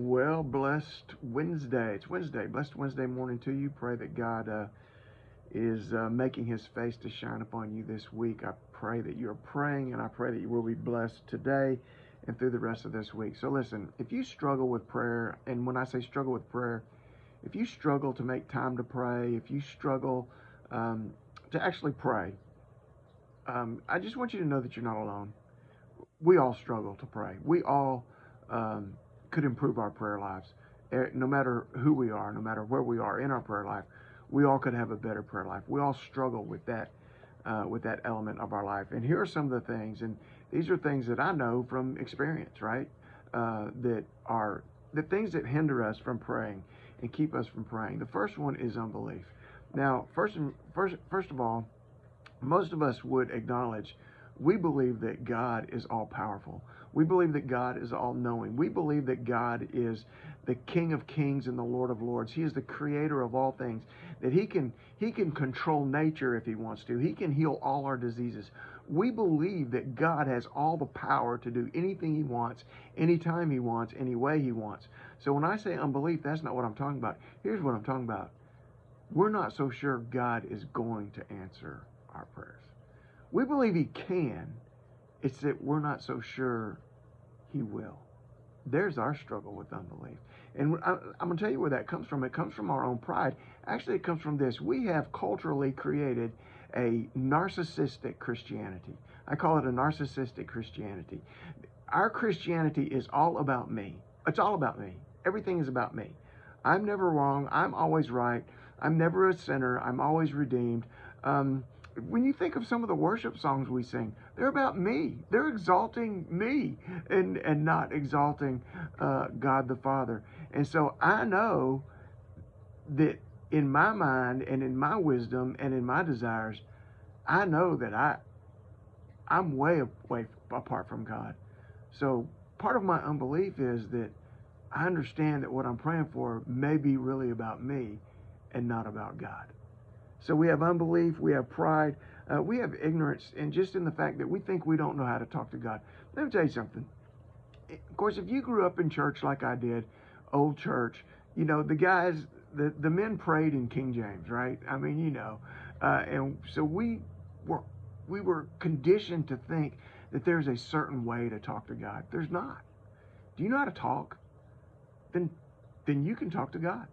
Well, blessed Wednesday. It's Wednesday. Blessed Wednesday morning to you. Pray that God is making his face to shine upon you this week. I pray that you're praying, and I pray that you will be blessed today and through the rest of this week. So listen, if you struggle with prayer, and when I say struggle with prayer, if you struggle to make time to pray, if you struggle to actually pray, I just want you to know that you're not alone. We all struggle to pray. We all could improve our prayer lives. No matter who we are, no matter where we are in our prayer life, we all could have a better prayer life. We all struggle with that element of our life. And here are some of the things, and these are things that I know from experience, right? That are the things that hinder us from praying and keep us from praying. The first one is unbelief. Now, first of all, most of us would acknowledge we believe that God is all powerful. We believe that God is all knowing. We believe that God is the King of Kings and the Lord of Lords. He is the creator of all things, that he can control nature if he wants to. He can heal all our diseases. We believe that God has all the power to do anything he wants, anytime he wants, any way he wants. So when I say unbelief, that's not what I'm talking about. Here's what I'm talking about. We're not so sure God is going to answer our prayers. We believe he can. It's that we're not so sure he will. There's our struggle with unbelief. And I'm going to tell you where that comes from. It comes from our own pride. Actually, it comes from this. We have culturally created a narcissistic Christianity. I call it a narcissistic Christianity. Our Christianity is all about me. It's all about me. Everything is about me. I'm never wrong. I'm always right. I'm never a sinner. I'm always redeemed. When you think of some of the worship songs we sing, they're about me. They're exalting me and not exalting God the Father. And so I know that in my mind and in my wisdom and in my desires, I know that I'm way apart from God. So part of my unbelief is that I understand that what I'm praying for may be really about me and not about God. So we have unbelief, we have pride, we have ignorance, and just in the fact that we think we don't know how to talk to God. Let me tell you something. Of course, if you grew up in church like I did, old church, you know, the men prayed in King James, right? I mean, you know, and so we were conditioned to think that there's a certain way to talk to God. There's not. Do you know how to talk? Then you can talk to God.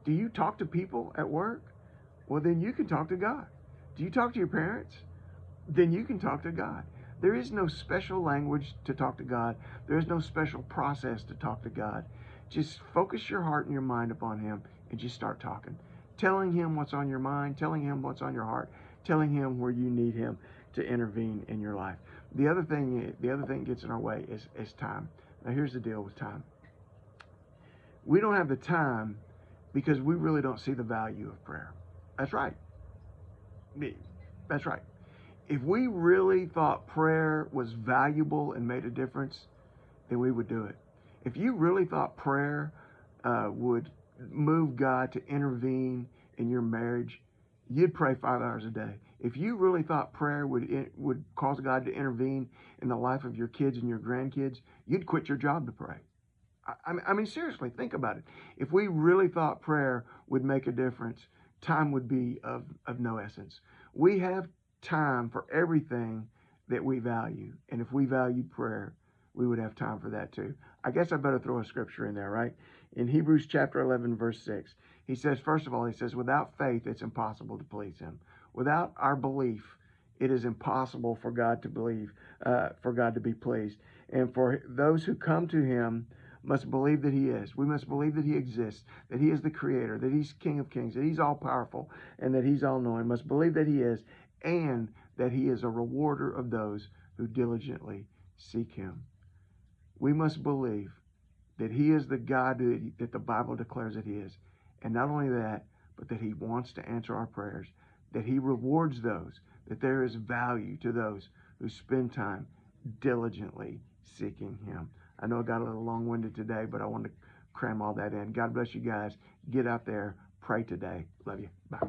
Do you talk to people at work? Well, then you can talk to God. Do you talk to your parents? Then you can talk to God. There is no special language to talk to God. There is no special process to talk to God. Just focus your heart and your mind upon him and just start talking. Telling him what's on your mind, telling him what's on your heart, telling him where you need him to intervene in your life. The other thing gets in our way is time. Now here's the deal with time. We don't have the time because we really don't see the value of prayer. That's right. That's right. If we really thought prayer was valuable and made a difference, then we would do it. If you really thought prayer would move God to intervene in your marriage, you'd pray 5 hours a day. If you really thought prayer would cause God to intervene in the life of your kids and your grandkids, you'd quit your job to pray. I mean, seriously, think about it. If we really thought prayer would make a difference, time would be of no essence. We have time for everything that we value. And if we valued prayer, we would have time for that too. I guess I better throw a scripture in there, right? In Hebrews chapter 11, verse 6, he says, first of all, he says, without faith, it's impossible to please him. Without our belief, it is impossible for God to be pleased. And for those who come to him, must believe that he is. We must believe that he exists, that he is the creator, that he's King of Kings, that he's all powerful, and that he's all knowing. Must believe that he is, and that he is a rewarder of those who diligently seek him. We must believe that he is the God that the Bible declares that he is. And not only that, but that he wants to answer our prayers, that he rewards those, that there is value to those who spend time diligently seeking him. I know I got a little long-winded today, but I wanted to cram all that in. God bless you guys. Get out there. Pray today. Love you. Bye.